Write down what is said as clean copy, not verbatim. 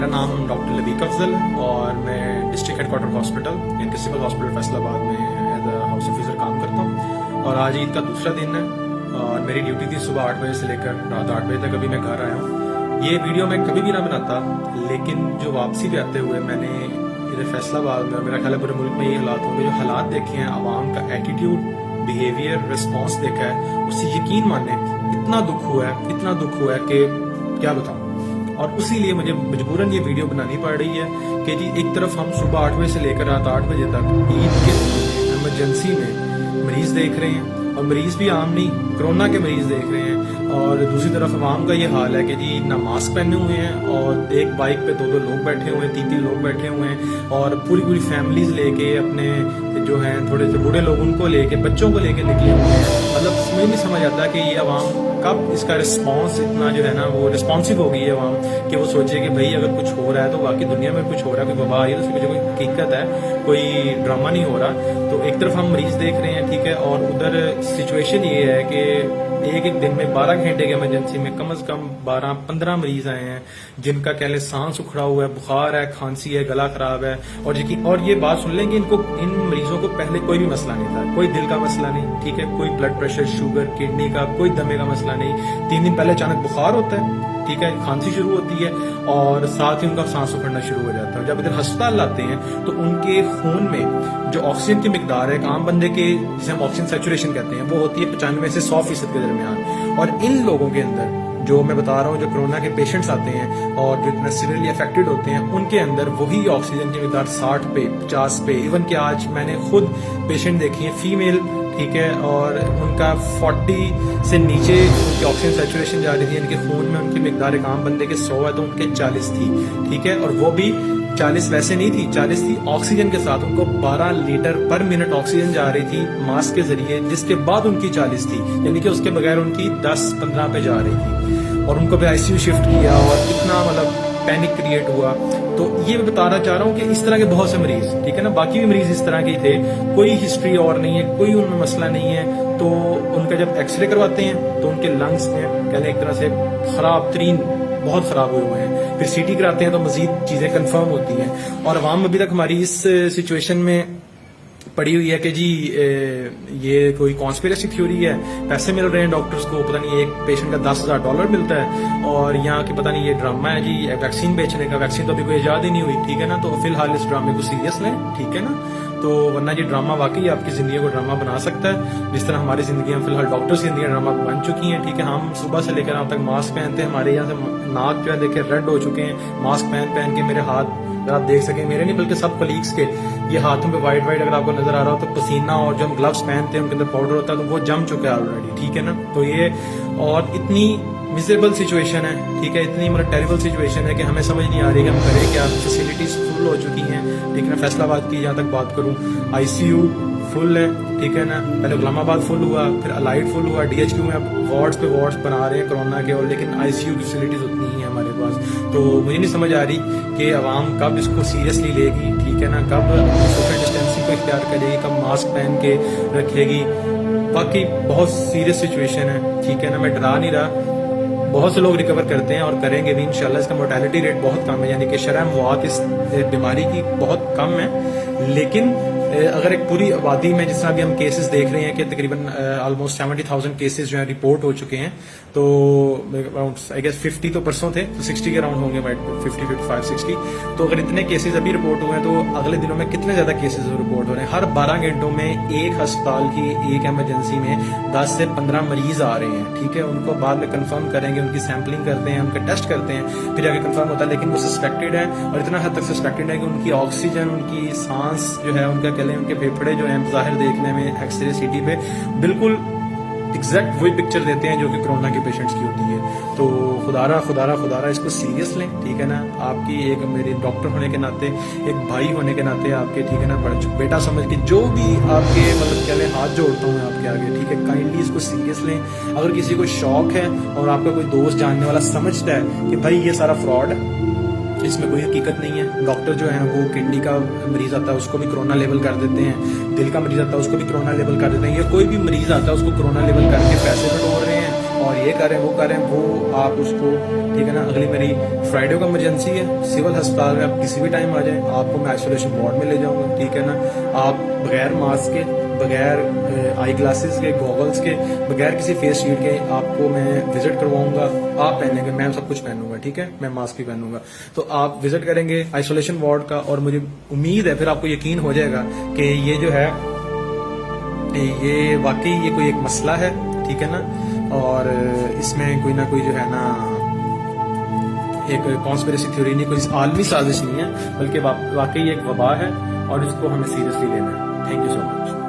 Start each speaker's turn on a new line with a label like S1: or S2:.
S1: मेरा नाम डॉक्टर लबीक अफजल है और मैं डिस्ट्रिक्ट हेडक्वार्टर हॉस्पिटल यानी सिविल हॉस्पिटल फैसलाबाद में एज अ हाउस ऑफिसर काम करता हूँ। और आज ईद का दूसरा दिन है और मेरी ड्यूटी थी सुबह 8 बजे से लेकर रात 8 बजे तक। अभी मैं घर आया हूँ। ये वीडियो मैं कभी भी ना बनाता, लेकिन जो वापसी पे आते हुए मैंने इधर फैसलाबाद में, मेरा ख्याल है पूरे मुल्क में ये हालात होंगे, जो हालात देखे हैं, आवाम का एटीट्यूड, बिहेवियर, रिस्पॉन्स देखा है, उससे यकीन माने इतना दुख हुआ है कि क्या बताऊं। और उसी लिए मुझे मजबूरन ये वीडियो बनानी पड़ रही है कि जी एक तरफ हम सुबह 8 बजे से लेकर रात 8 बजे तक ईद के इमरजेंसी में मरीज देख रहे हैं, और मरीज भी आम नहीं, कोरोना के मरीज देख रहे हैं। और दूसरी तरफ अवाम का ये हाल है कि जी ना मास्क पहने हुए हैं और एक बाइक पे 2-2 लोग बैठे हुए हैं, 3-3 लोग बैठे हुए हैं, और पूरी फैमिलीज लेके अपने जो हैं थोड़े से बूढ़े लोग उनको लेके, बच्चों को लेके निकले हुए हैं। मतलब मुझे नहीं समझ आता कि ये अवाम कब इसका रिस्पॉन्स इतना जो है ना वो रिस्पॉन्सिव हो गई है अवाम, कि वो सोचे कि भाई अगर कुछ हो रहा है तो बाकी दुनिया में कुछ हो रहा है, कोई वबा आई है तो उसकी कोई हकीकत है, कोई ड्रामा नहीं हो रहा। तो एक तरफ हम मरीज देख रहे हैं, ठीक है, और उधर सिचुएशन ये है कि एक दिन में 12 घंटे के इमरजेंसी में कम से कम 12-15 मरीज आए हैं जिनका कह ले सांस उखड़ा हुआ है, बुखार है, खांसी है, गला खराब है। और ये बात सुन लेंगे, इन मरीजों को पहले कोई भी मसला नहीं था, कोई दिल का मसला नहीं, ठीक है, कोई ब्लड प्रेशर, शुगर, किडनी का, कोई दमे का मसला नहीं। 3 दिन पहले अचानक बुखार होता है, ठीक है, खांसी शुरू होती है और साथ ही उनका सांस उखड़ना शुरू हो जाता है। जब इधर अस्पताल लाते हैं तो उनके खून में जो ऑक्सीजन की मिकदार है, एक आम बंदे के जिसे हम ऑक्सीजन सैचुरेशन कहते हैं, वो होती है 95 से 100% के दरमियान। और इन लोगों के अंदर जो मैं बता रहा हूँ, जो कोरोना के पेशेंट्स आते हैं और जो इतना सीवियरली अफेक्टेड होते हैं, उनके अंदर वही ऑक्सीजन की मिकदार 60 पे, 50 पे, इवन कि आज मैंने खुद पेशेंट देखी है फीमेल, ठीक है, और उनका 40 से नीचे उनकी ऑक्सीजन सैचुरेशन जा रही थी, इनके खून में उनकी मिकदार एक आम बंदे के 100 है तो उनके 40 थी, ठीक है, और वो भी 40 वैसे नहीं थी, 40 थी ऑक्सीजन के साथ। उनको 12 लीटर पर मिनट ऑक्सीजन जा रही थी मास्क के जरिए, जिसके बाद उनकी 40 थी, यानी कि उसके बगैर उनकी 10-15 पे जा रही थी। और उनको भी आईसीयू शिफ्ट किया और इतना मतलब पैनिक क्रिएट हुआ। तो ये मैं बताना चाह रहा हूँ कि इस तरह के बहुत से मरीज, ठीक है ना, बाकी भी मरीज इस तरह के थे, कोई हिस्ट्री और नहीं है, कोई उनमें मसला नहीं है। तो उनका जब एक्सरे करवाते हैं तो उनके लंग्स में कहते एक तरह से खराब तरीन, बहुत खराब हुए हैं। फिर सीटी कराते हैं तो मजीद चीजें कंफर्म होती हैं। और अवाम अभी तक हमारी इस सिचुएशन में पड़ी हुई है कि जी ये कोई कॉन्स्पिरेसी थ्योरी है, पैसे मिल रहे हैं डॉक्टर्स को, पता नहीं एक पेशेंट का $10,000 मिलता है, और यहाँ की पता नहीं ये ड्रामा है जी वैक्सीन बेचने का। वैक्सीन तो अभी कोई इजाद ही नहीं हुई, ठीक है ना। तो फिलहाल इस ड्रामे को सीरियस लें, ठीक है ना। तो वरना ये ड्रामा वाकई आपकी जिंदगी को ड्रामा बना सकता है, जिस तरह हमारी जिंदगी फिलहाल डॉक्टर्स की जिंदगी ड्रामा बन चुकी हैं, ठीक है। हम सुबह से लेकर अब तक मास्क पहनते हैं, हमारे यहाँ से नाक जो है देखे रेड हो चुके हैं मास्क पहन के। मेरे हाथ आप देख सकें, मेरे नहीं बल्कि सब कलीग्स के ये हाथों पे वाइट अगर आपको नजर आ रहा हो तो पसीना, और जो हम ग्लव्स पहनते हैं उनके अंदर पाउडर होता है तो वो जम चुका है ऑलरेडी, ठीक है ना। तो ये और इतनी मिसेबल सिचुएशन है, ठीक है, इतनी मतलब टेरिबल सिचुएशन है कि हमें समझ नहीं आ रही कि हम करें क्या। फैसिलिटीज फुल हो चुकी हैं, ठीक है। फैसलाबाद की जहाँ तक बात करूँ, आईसीयू फुल है, ठीक है ना। पहले गुलामाबाद फुल हुआ, फिर अलाइड फुल हुआ, डीएचक्यू में अब वार्ड्स पे वार्ड्स बना रहे हैं कोरोना के, और लेकिन आईसीयू की फैसिलिटीज उतनी ही है हमारे पास। तो मुझे नहीं समझ आ रही कि अवाम कब इसको सीरियसली लेगी, ठीक है ना, कब सोशल डिस्टेंसिंग को इख्तियार करेगी, कब मास्क पहन के रखेगी। बाकी बहुत सीरियस सिचुएशन है, ठीक है ना। मैं डरा नहीं रहा, बहुत से लोग रिकवर करते हैं और करेंगे भी इंशाल्लाह। इसका मोर्टेलिटी रेट बहुत कम है, यानी कि शरह मौत इस बीमारी की बहुत कम है। लेकिन अगर एक पूरी आबादी में जिस तरह भी हम केसेस देख रहे हैं कि तकरीबन ऑलमोस्ट 70,000 केसेस जो है रिपोर्ट हो चुके हैं, तो अराउंड आई गेस 50 तो परसों थे, तो 60 के अराउंड होंगे, 55-60। तो अगर इतने केसेस अभी रिपोर्ट हुए हैं तो अगले दिनों में कितने ज्यादा केसेस रिपोर्ट हो रहे हैं। हर 12 घंटों में एक अस्पताल की एक इमरजेंसी में 10 से 15 मरीज आ रहे हैं, ठीक है। उनको बाद में कंफर्म करेंगे, उनकी सैंपलिंग करते हैं, उनका टेस्ट करते हैं, फिर आगे कंफर्म होता है, लेकिन वो सस्पेक्टेड है, और इतना हद तक सस्पेक्टेड है कि उनकी ऑक्सीजन, उनकी सांस जो है, उनका उनके फेफड़े जो है जाहिर देखने में एक्सरे सीटी पे बिल्कुल एग्जैक्ट वही पिक्चर देते हैं जो कि कोरोना के पेशेंट्स की होती है। तो खुदारा इसको सीरियस लें, ठीक है ना। आपकी एक मेरे डॉक्टर होने के नाते, एक भाई होने के नाते आपके, ठीक है ना, बड़ा बेटा समझ के जो भी आपके मतलब क्या लें, हाथ जोड़ता हूँ आपके आगे, ठीक है। काइंडली इसको सीरियस लें। अगर किसी को शौक है और आपका कोई दोस्त जानने वाला समझता है कि भाई ये सारा फ्रॉड है, इसमें कोई हकीकत नहीं है। डॉक्टर जो है वो किडनी का मरीज आता है उसको भी कोरोना लेवल कर देते हैं, दिल का मरीज आता है उसको भी कोरोना लेवल कर देते हैं, या कोई भी मरीज आता है उसको कोरोना लेवल करके पैसे बटोर रहे हैं और ये कर रहे हैं वो कर रहे हैं, वो आप उसको, ठीक है ना। अगली मेरी फ्राइडे को इमरजेंसी है, सिविल अस्पताल में आप किसी भी टाइम आ जाएं, आपको मैं आइसोलेशन वार्ड में ले जाऊंगा, ठीक है ना। आप बगैर मास्क के, बगैर आई ग्लासेस के, गॉगल्स के, बगैर किसी फेस शील्ड के आपको मैं विजिट करवाऊंगा। आप पहनेंगे, मैं सब कुछ पहनूंगा, ठीक है, मैं मास्क भी पहनूंगा। तो आप विजिट करेंगे आइसोलेशन वार्ड का, और मुझे उम्मीद है फिर आपको यकीन हो जाएगा कि ये जो है ये वाकई ये कोई एक मसला है, ठीक है ना। और इसमें कोई ना कोई जो है ना एक कॉन्स्पिरेसी थ्योरी नहीं, कोई आलमी साजिश नहीं है, बल्कि वाकई एक वबा है और इसको हमें सीरियसली लेना है। Thank you so much.